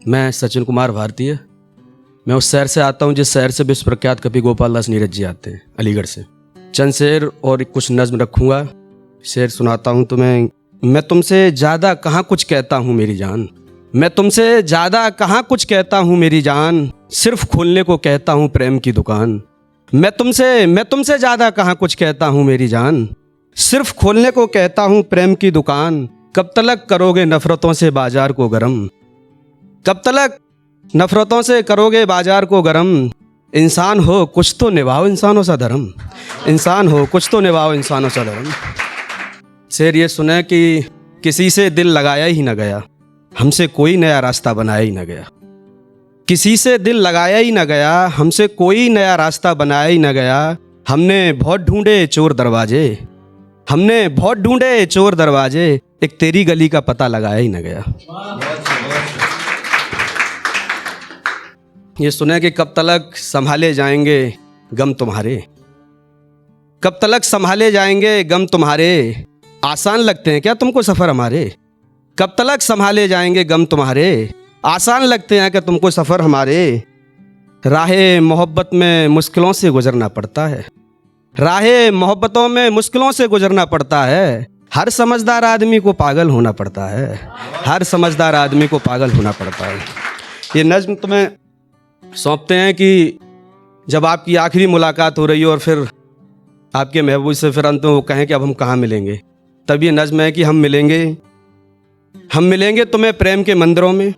मैं सचिन कुमार भारतीय, मैं उस शहर से आता हूँ जिस शहर से विश्व प्रख्यात कवि गोपाल दास नीरज जी आते हैं, अलीगढ़ से। चंद शेर और कुछ नज्म रखूँगा, शेर सुनाता हूँ तुम्हें। मैं तुमसे ज़्यादा कहाँ कुछ कहता हूँ मेरी जान, मैं तुमसे ज़्यादा कहाँ कुछ कहता हूँ मेरी जान, सिर्फ खोलने को कहता हूँ प्रेम की दुकान। मैं तुमसे ज़्यादा कहाँ कुछ कहता हूँ मेरी जान, सिर्फ खोलने को कहता हूँ प्रेम की दुकान। कब तलक करोगे नफ़रतों से बाजार को गरम, कब तलक नफ़रतों से करोगे बाजार को गरम। इंसान हो कुछ तो निभाओ इंसानों सा धर्म, इंसान हो कुछ तो निभाओ इंसानों सा धर्म। शेर ये सुने कि किसी से दिल लगाया ही न गया, हमसे कोई नया रास्ता बनाया ही न गया। किसी से दिल लगाया ही न गया, हमसे कोई नया रास्ता बनाया ही न गया। हमने बहुत ढूंढे चोर दरवाजे, हमने बहुत ढूंढे चोर दरवाजे, एक तेरी गली का पता लगाया ही न गया। ये सुने कि कब तलक संभाले जाएंगे गम तुम्हारे, कब तलक संभाले जाएंगे गम तुम्हारे। आसान लगते हैं क्या तुमको सफ़र हमारे, कब तलक संभाले जाएंगे गम तुम्हारे। आसान लगते हैं क्या तुमको सफ़र हमारे। राहे मोहब्बत में मुश्किलों से गुजरना पड़ता है, राहे मोहब्बतों में मुश्किलों से गुजरना पड़ता है। हर समझदार आदमी को पागल होना पड़ता है, हर समझदार आदमी को पागल होना पड़ता है। ये नज्म तुम्हें सौंपते हैं कि जब आपकी आखिरी मुलाकात हो रही हो और फिर आपके महबूब से फिर अंत में वो कहें कि अब हम कहाँ मिलेंगे, तब ये नज्म है कि हम मिलेंगे तुम्हें प्रेम के मंदिरों में,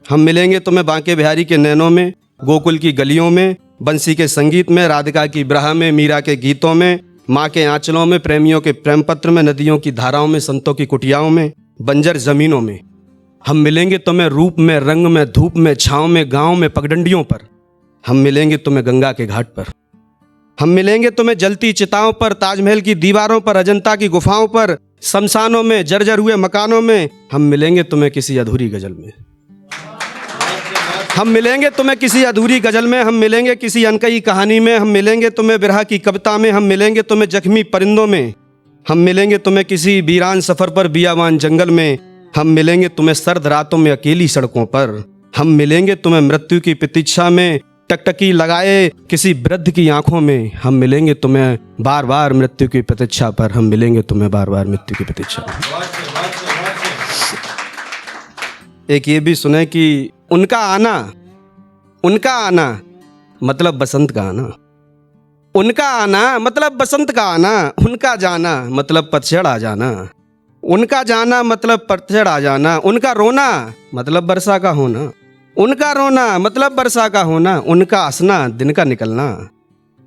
हम मिलेंगे तुम्हें बांके बिहारी के नैनों में, गोकुल की गलियों में, बंसी के संगीत में, राधिका की ब्रह में, मीरा के गीतों में, माँ के आंचलों में, प्रेमियों के प्रेम पत्र में, नदियों की धाराओं में, संतों की कुटियाओं में, बंजर ज़मीनों में। हम मिलेंगे तुम्हें रूप में, रंग में, धूप में, छाँव में, गाँव में, पगडंडियों पर। हम मिलेंगे तुम्हें गंगा के घाट पर, हम मिलेंगे तुम्हें जलती चिताओं पर, ताजमहल की दीवारों पर, अजंता की गुफाओं पर, शमशानों में, जर्जर हुए मकानों में। हम मिलेंगे तुम्हें किसी अधूरी गजल में, हम मिलेंगे तुम्हें किसी अधूरी गजल में, हम मिलेंगे किसी अनकही कहानी में, हम मिलेंगे तुम्हें बिरहा की कविता में, हम मिलेंगे तुम्हें जख्मी परिंदों में, हम मिलेंगे तुम्हें किसी वीरान सफ़र पर बियावान जंगल में, हम मिलेंगे तुम्हें सर्द रातों में अकेली सड़कों पर, हम मिलेंगे तुम्हें मृत्यु की प्रतीक्षा में, टकटकी लगाए किसी वृद्ध की आंखों में। हम मिलेंगे तुम्हें बार बार मृत्यु की प्रतीक्षा पर, हम मिलेंगे तुम्हें बार बार मृत्यु की प्रतीक्षा पर। एक ये भी सुने कि उनका आना मतलब बसंत का आना, उनका आना मतलब बसंत का आना, उनका जाना मतलब पतझड़ आ जाना, उनका जाना मतलब पतझड़ आ जाना। उनका रोना मतलब वर्षा का होना, उनका रोना मतलब वर्षा का होना। उनका हंसना दिन का निकलना,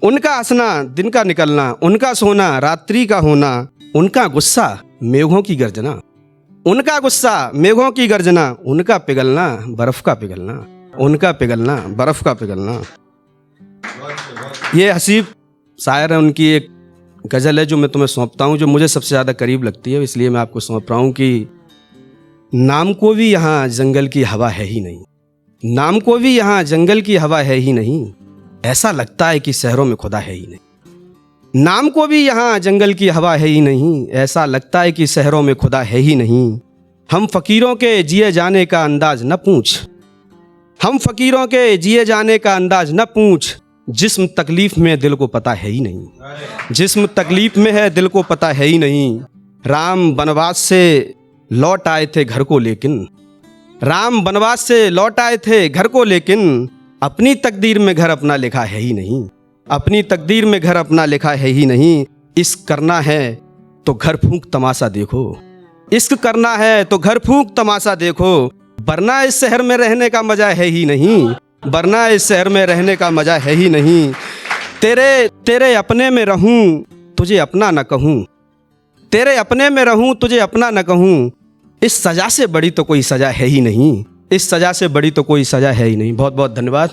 उनका हंसना दिन का निकलना। उनका सोना रात्रि का होना, उनका गुस्सा मेघों की गर्जना, उनका गुस्सा मेघों की गर्जना। उनका पिघलना बर्फ का पिघलना, उनका पिघलना बर्फ का पिघलना। ये हसीब शायर है, उनकी एक गज़ल है जो मैं तुम्हें सौंपता हूँ, जो मुझे सबसे ज़्यादा करीब लगती है, इसलिए मैं आपको सौंप रहा हूँ कि नाम को भी यहाँ जंगल की हवा है ही नहीं, नाम को भी यहाँ जंगल की हवा है ही नहीं, ऐसा लगता है कि शहरों में खुदा है ही नहीं। नाम को भी यहाँ जंगल की हवा है ही नहीं, ऐसा लगता है कि शहरों में खुदा है ही नहीं। हम फ़कीरों के जिए जाने का अंदाज न पूछ, हम फ़कीरों के जिए जाने का अंदाज न पूछ, जिस्म तकलीफ़ में दिल को पता है ही नहीं, जिस्म तकलीफ़ में है दिल को पता है ही नहीं। राम वनवास से लौट आए थे घर को लेकिन, राम वनवास से लौट आए थे घर को लेकिन, अपनी तकदीर में घर अपना लिखा है ही नहीं, अपनी तकदीर में घर अपना लिखा है ही नहीं। इश्क करना है तो घर फूंक तमाशा देखो, इश्क करना है तो घर फूंक तमाशा देखो, वरना इस शहर में रहने का मजा है ही नहीं, वरना इस शहर में रहने का मजा है ही नहीं। तेरे अपने में रहूं तुझे अपना न कहूं, तेरे अपने में रहूं तुझे अपना न कहूं, इस सज़ा से बड़ी तो कोई सज़ा है ही नहीं, इस सज़ा से बड़ी तो कोई सज़ा है ही नहीं। बहुत बहुत धन्यवाद।